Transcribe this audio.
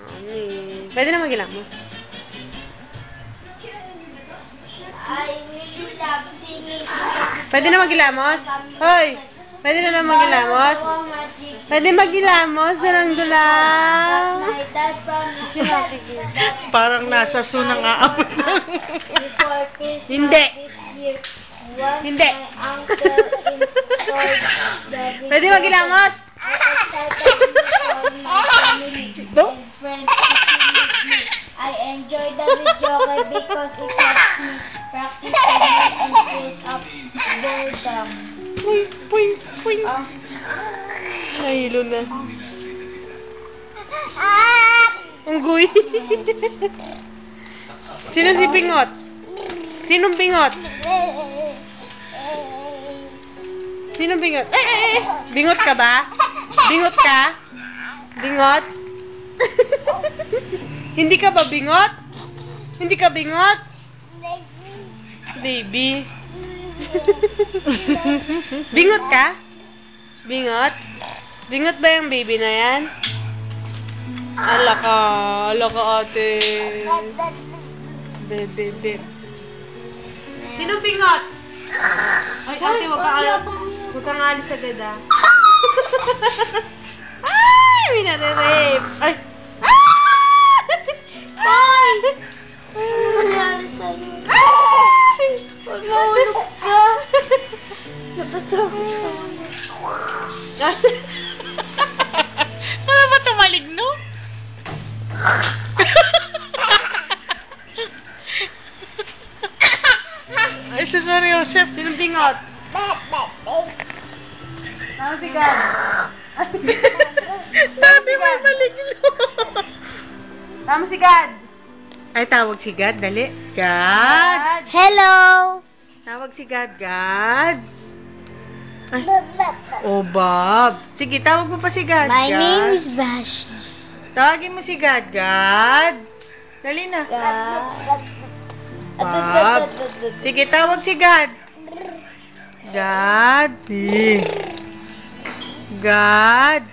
Mami. Pwede na magilamos. I really love singing. Pwede na magilamos? Hoy! Pwede na lang magilamos? Pwede magilamos? Dulang-dulang. Parang nasa sunang aabot lang. Hindi. Hindi. Pwede magilamos? I enjoy the video because it helps me practice singing and face up boredom. Puing, puing, puing. Nahilo na. Unggoy. Sino si Bingot? Sinong Bingot? Sinong Bingot? Bingot ka ba? Bingot ka? Bingot? Hindi ka ba bingot? Hindi ka bingot? Baby. Bingot ka? Bingot? Bingot ba yung baby na yan? Ala ka ate. Bebe. Sino bingot? Ay, ate, huwag kang alis agad ah. Ay, may nare-rape. Ay! Ay! Ano nangyari sa'yo? Huwag mahulog ka. Natatakot ako. Ano ba tumaligno? Ay, si Sir Joseph. Sinong bingot? Tama si God. Sabi may maligno. Tama si God. Ay, tawag si God. Dali. God. Hello! Tawag si God. God. Ay. Oh, Bob. Sige, tawag mo pa si God. My God. name is Bash. Tawagin mo si God. God. Dali na. Bob. Sige, tawag si God. God. God.